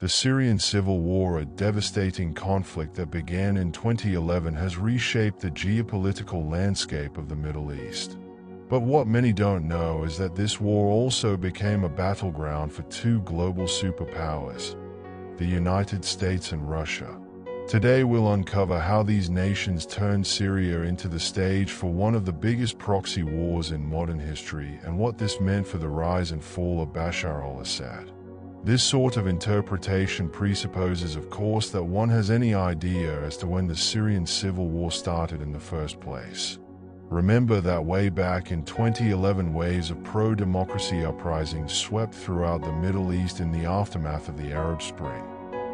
The Syrian civil war, a devastating conflict that began in 2011, has reshaped the geopolitical landscape of the Middle East. But what many don't know is that this war also became a battleground for two global superpowers, the United States and Russia. Today we'll uncover how these nations turned Syria into the stage for one of the biggest proxy wars in modern history, and what this meant for the rise and fall of Bashar al-Assad. This sort of interpretation presupposes, of course, that one has any idea as to when the Syrian civil war started in the first place. Remember that way back in 2011, waves of pro-democracy uprisings swept throughout the Middle East in the aftermath of the Arab Spring.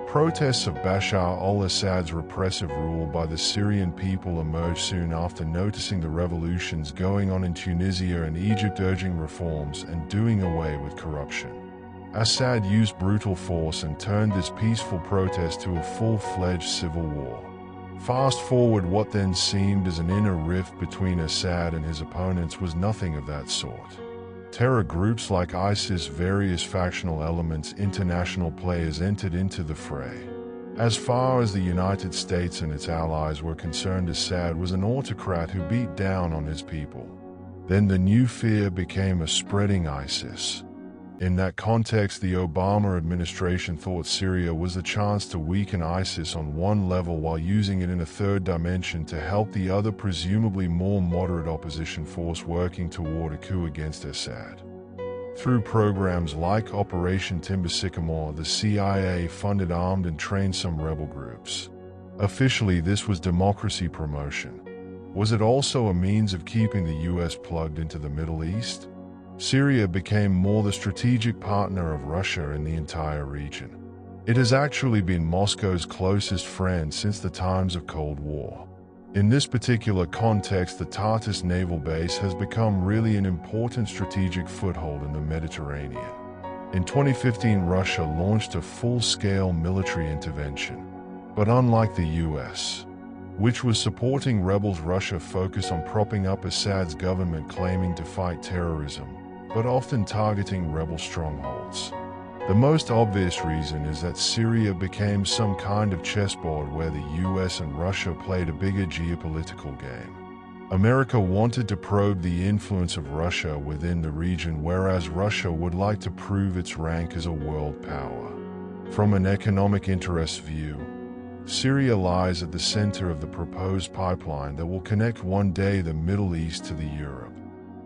Protests of Bashar al-Assad's repressive rule by the Syrian people emerged soon after, noticing the revolutions going on in Tunisia and Egypt, urging reforms and doing away with corruption. Assad used brutal force and turned this peaceful protest to a full-fledged civil war. Fast forward, what then seemed as an inner rift between Assad and his opponents was nothing of that sort. Terror groups like ISIS, various factional elements, international players entered into the fray. As far as the United States and its allies were concerned, Assad was an autocrat who beat down on his people. Then the new fear became a spreading ISIS. In that context, the Obama administration thought Syria was a chance to weaken ISIS on one level while using it in a third dimension to help the other, presumably more moderate opposition force working toward a coup against Assad. Through programs like Operation Timber Sycamore, the CIA funded, armed and trained some rebel groups. Officially, this was democracy promotion. Was it also a means of keeping the US plugged into the Middle East? Syria became more the strategic partner of Russia in the entire region. It has actually been Moscow's closest friend since the times of Cold War. In this particular context, the Tartus naval base has become really an important strategic foothold in the Mediterranean. In 2015, Russia launched a full-scale military intervention. But unlike the US, which was supporting rebels, Russia focused on propping up Assad's government, claiming to fight terrorism, but often targeting rebel strongholds. The most obvious reason is that Syria became some kind of chessboard where the US and Russia played a bigger geopolitical game. America wanted to probe the influence of Russia within the region, whereas Russia would like to prove its rank as a world power. From an economic interest view, Syria lies at the center of the proposed pipeline that will connect one day the Middle East to the Europe.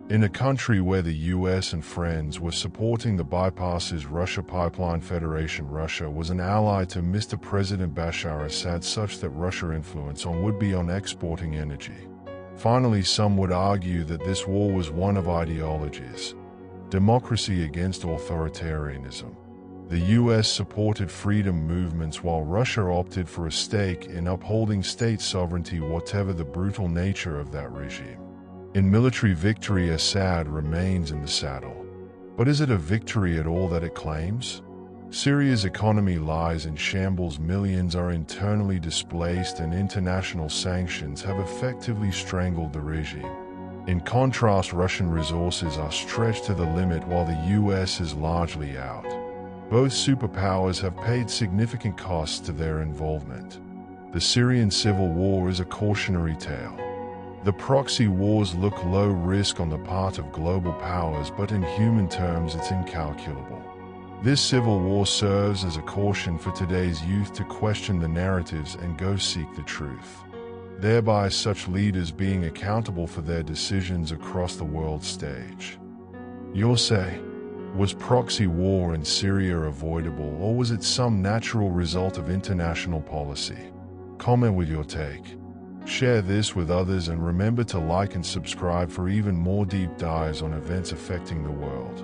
In a country where the US and friends were supporting the bypasses Russia pipeline federation, Russia was an ally to Mr. President Bashar Assad, such that Russia's influence would be on exporting energy. Finally, some would argue that this war was one of ideologies: democracy against authoritarianism. The US supported freedom movements while Russia opted for a stake in upholding state sovereignty, whatever the brutal nature of that regime. In military victory, Assad remains in the saddle. But is it a victory at all that it claims? Syria's economy lies in shambles, millions are internally displaced, and international sanctions have effectively strangled the regime. In contrast, Russian resources are stretched to the limit while the US is largely out. Both superpowers have paid significant costs to their involvement. The Syrian civil war is a cautionary tale. The proxy wars look low risk on the part of global powers, but in human terms it's incalculable. This civil war serves as a caution for today's youth to question the narratives and go seek the truth, thereby such leaders being accountable for their decisions across the world stage. You'll say, was proxy war in Syria avoidable, or was it some natural result of international policy? Comment with your take. Share this with others, and remember to like and subscribe for even more deep dives on events affecting the world.